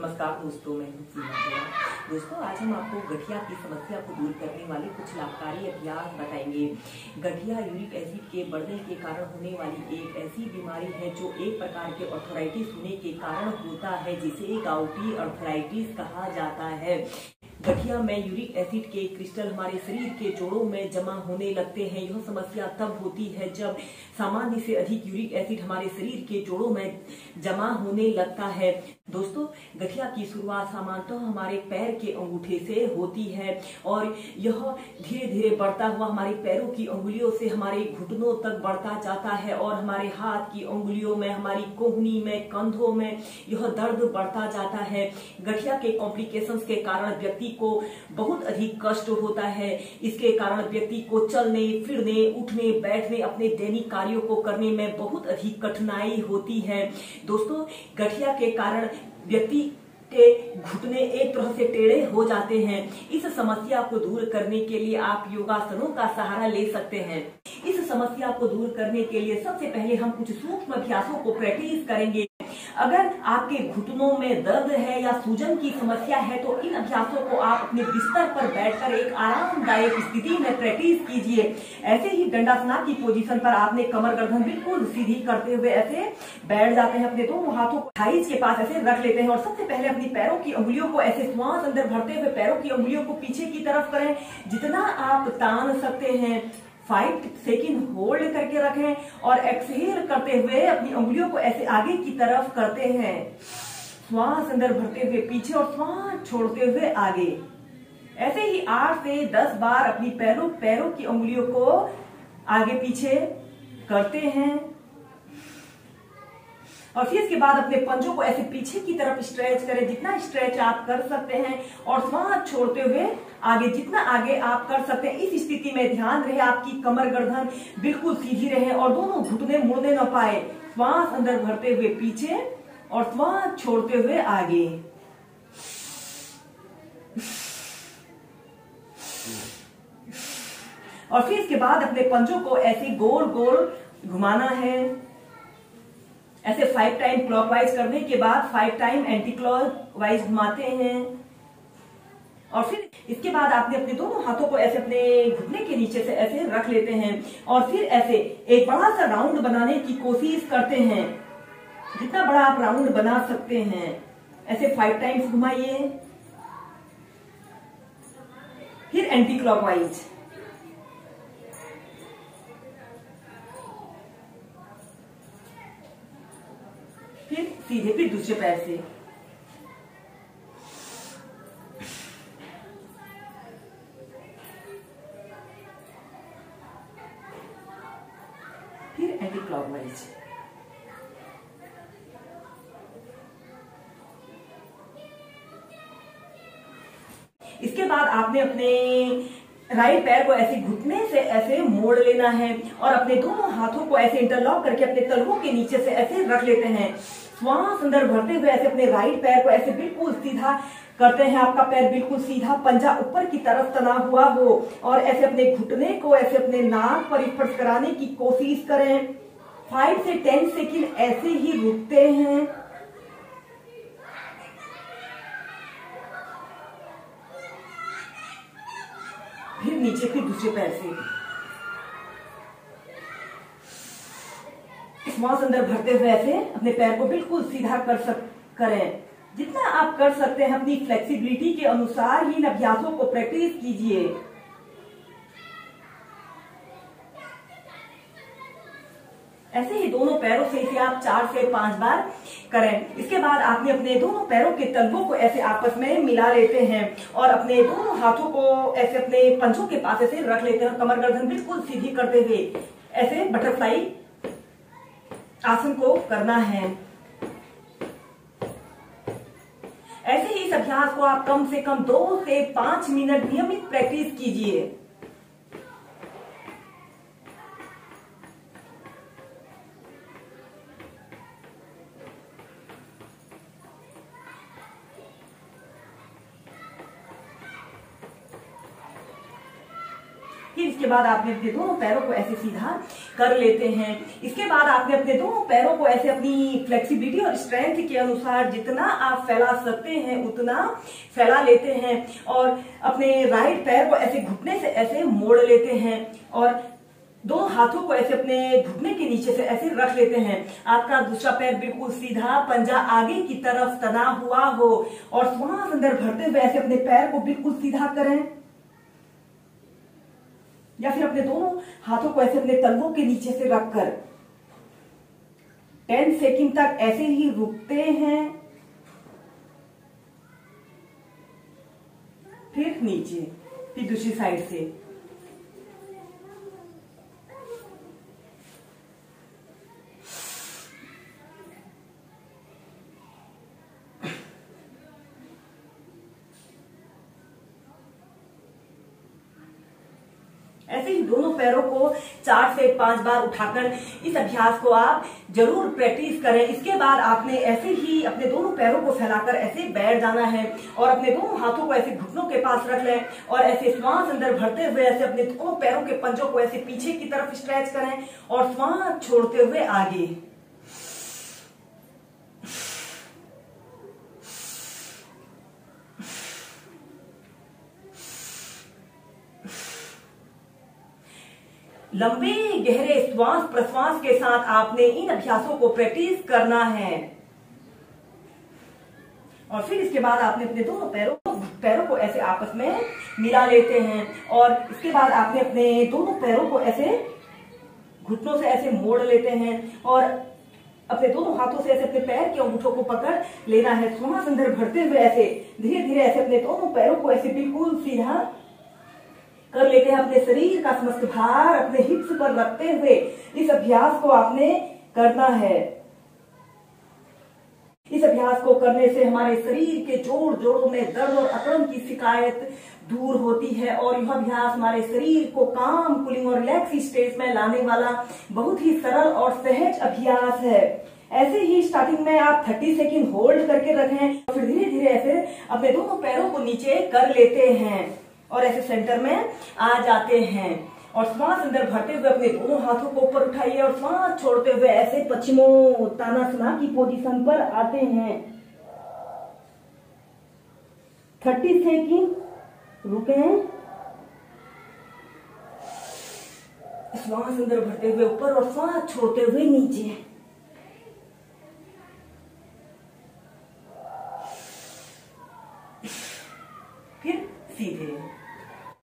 नमस्कार दोस्तों, मैं हूं सीमा भैया। दोस्तों, आज हम आपको गठिया की समस्या को दूर करने वाले कुछ लाभकारी अभ्यास बताएंगे। गठिया यूरिक एसिड के बढ़ने के कारण होने वाली एक ऐसी बीमारी है जो एक प्रकार के आर्थराइटिस होने के कारण होता है, जिसे गाउटी आर्थराइटिस कहा जाता है। गठिया में यूरिक एसिड के क्रिस्टल हमारे शरीर के जोड़ों में जमा होने लगते हैं। यह समस्या तब होती है जब सामान्य से अधिक यूरिक एसिड हमारे शरीर के जोड़ों में जमा होने लगता है। दोस्तों, गठिया की शुरुआत सामान्यतः हमारे पैर के अंगूठे से होती है और यह धीरे धीरे बढ़ता हुआ हमारे पैरों की अंगुलियों से हमारे घुटनों तक बढ़ता जाता है और हमारे हाथ की अंगुलियों में, हमारी कोहनी में, कंधों में यह दर्द बढ़ता जाता है। गठिया के कॉम्प्लिकेशंस के कारण व्यक्ति को बहुत अधिक कष्ट होता है। इसके कारण व्यक्ति को चलने, फिरने, उठने, बैठने, अपने दैनिक कार्यों को करने में बहुत अधिक कठिनाई होती है। दोस्तों, गठिया के कारण व्यक्ति के घुटने एक तरह से टेढ़े हो जाते हैं। इस समस्या को दूर करने के लिए आप योगासनों का सहारा ले सकते हैं। इस समस्या को दूर करने के लिए सबसे पहले हम कुछ सूक्ष्म अभ्यासों को प्रैक्टिस करेंगे। अगर आपके घुटनों में दर्द है या सूजन की समस्या है तो इन अभ्यासों को आप अपने बिस्तर पर बैठकर एक आरामदायक स्थिति में प्रैक्टिस कीजिए। ऐसे ही दंडासना की पोजीशन पर आपने कमर गर्दन बिल्कुल सीधी करते हुए ऐसे बैठ जाते हैं। अपने दोनों हाथों को थाइज के पास ऐसे रख लेते हैं और सबसे पहले अपनी पैरों की अंगुलियों को ऐसे श्वास अंदर भरते हुए पैरों की अंगुलियों को पीछे की तरफ करें। जितना आप तान सकते हैं 5 सेकंड होल्ड करके रखें और एक्सहेल करते हुए अपनी अंगुलियों को ऐसे आगे की तरफ करते हैं। श्वास अंदर भरते हुए पीछे और श्वास छोड़ते हुए आगे। ऐसे ही 8 से 10 बार अपनी पैरों की अंगुलियों को आगे पीछे करते हैं और फिर इसके बाद अपने पंजों को ऐसे पीछे की तरफ स्ट्रेच करें, जितना स्ट्रेच आप कर सकते हैं और श्वास छोड़ते हुए आगे, जितना आगे आप कर सकते हैं। इस स्थिति में ध्यान रहे आपकी कमर गर्दन बिल्कुल सीधी रहे और दोनों घुटने मुड़ने न पाए। श्वास अंदर भरते हुए पीछे और श्वास छोड़ते हुए आगे। और फिर इसके बाद अपने पंजों को ऐसे गोल गोल घुमाना है। ऐसे 5 टाइम क्लॉकवाइज करने के बाद 5 टाइम एंटी क्लॉकवाइज घुमाते हैं और फिर इसके बाद आपने अपने दोनों हाथों को ऐसे अपने घुटने के नीचे से ऐसे रख लेते हैं और फिर ऐसे एक बड़ा सा राउंड बनाने की कोशिश करते हैं। जितना बड़ा आप राउंड बना सकते हैं ऐसे 5 टाइम्स घुमाइए। फिर एंटी क्लॉकवाइज, फिर सीधे, फिर दूसरे पैर से। फिर एंटी क्लॉकवाइज। इसके बाद आपने अपने राइट पैर को ऐसे घुटने से ऐसे मोड़ लेना है और अपने दोनों हाथों को ऐसे इंटरलॉक करके अपने तलवों के नीचे से ऐसे रख लेते हैं। श्वास अंदर भरते हुए ऐसे अपने राइट पैर को ऐसे बिल्कुल सीधा करते हैं। आपका पैर बिल्कुल सीधा, पंजा ऊपर की तरफ तना हुआ हो और ऐसे अपने घुटने को ऐसे अपने नाक पर स्पर्श कराने की कोशिश करें। 5 से 10 सेकंड ऐसे ही रुकते हैं। फिर नीचे, फिर दूसरे पैर से। श्वास अंदर भरते हुए ऐसे अपने पैर को बिल्कुल सीधा करें। जितना आप कर सकते हैं अपनी फ्लेक्सिबिलिटी के अनुसार ही इन अभ्यासों को प्रैक्टिस कीजिए। ऐसे ही दोनों पैरों से इसे आप 4 से 5 बार करें। इसके बाद आपने अपने दोनों पैरों के तलवों को ऐसे आपस में मिला लेते हैं और अपने दोनों हाथों को ऐसे अपने पंजों के पास ऐसे रख लेते हैं और कमर गर्दन बिल्कुल सीधी करते हुए ऐसे बटरफ्लाई आसन को करना है। ऐसे ही इस अभ्यास को आप कम से कम 2 से 5 मिनट नियमित प्रैक्टिस कीजिए। फिर इसके बाद आपने अपने दोनों पैरों को ऐसे सीधा कर लेते हैं। इसके बाद आपने अपने दोनों पैरों को ऐसे अपनी फ्लेक्सिबिलिटी और स्ट्रेंथ के अनुसार जितना आप फैला सकते हैं उतना फैला लेते हैं और अपने राइट पैर को ऐसे घुटने से ऐसे मोड़ लेते हैं और दोनों हाथों को ऐसे अपने घुटने के नीचे से ऐसे रख लेते हैं। आपका दूसरा पैर बिल्कुल सीधा, पंजा आगे की तरफ तना हुआ हो और श्वास अंदर भरते हुए ऐसे अपने पैर को बिल्कुल सीधा करें या फिर अपने दोनों हाथों को ऐसे अपने तलवों के नीचे से रखकर 10 सेकंड तक ऐसे ही रुकते हैं। फिर नीचे, फिर दूसरी साइड से। ऐसे ही दोनों पैरों को 4 से 5 बार उठाकर इस अभ्यास को आप जरूर प्रैक्टिस करें। इसके बाद आपने ऐसे ही अपने दोनों पैरों को फैलाकर ऐसे बैठ जाना है और अपने दोनों हाथों को ऐसे घुटनों के पास रख लें और ऐसे श्वास अंदर भरते हुए ऐसे अपने दोनों पैरों के पंजों को ऐसे पीछे की तरफ स्ट्रेच करें और श्वास छोड़ते हुए आगे। लंबे गहरे श्वास प्रश्वास के साथ आपने इन अभ्यासों को प्रैक्टिस करना है और फिर इसके बाद आपने अपने दोनों पैरों को ऐसे आपस में मिला लेते हैं और इसके बाद आपने अपने दोनों पैरों को ऐसे घुटनों से ऐसे मोड़ लेते हैं और अपने दोनों हाथों से ऐसे अपने पैर के अंगूठों को पकड़ लेना है। श्वास अंदर भरते हुए ऐसे धीरे धीरे ऐसे अपने दोनों पैरों को ऐसे बिल्कुल सीधा कर लेते हैं। अपने शरीर का समस्त भार अपने हिप्स पर रखते हुए इस अभ्यास को आपने करना है। इस अभ्यास को करने से हमारे शरीर के जोड़ों में दर्द और अकड़न की शिकायत दूर होती है और यह अभ्यास हमारे शरीर को काम, कूलिंग और रिलैक्स स्टेट में लाने वाला बहुत ही सरल और सहज अभ्यास है। ऐसे ही स्टार्टिंग में आप 30 सेकंड होल्ड करके रखें, फिर धीरे धीरे ऐसे अपने दोनों पैरों को नीचे कर लेते हैं और ऐसे सेंटर में आ जाते हैं और श्वास अंदर भरते हुए अपने दोनों हाथों को ऊपर उठाइए और श्वास छोड़ते हुए ऐसे पश्चिमोत्तानासना की पोजीशन पर आते हैं। 30 सेकंड रुकें, श्वास अंदर भरते हुए ऊपर और श्वास छोड़ते हुए नीचे।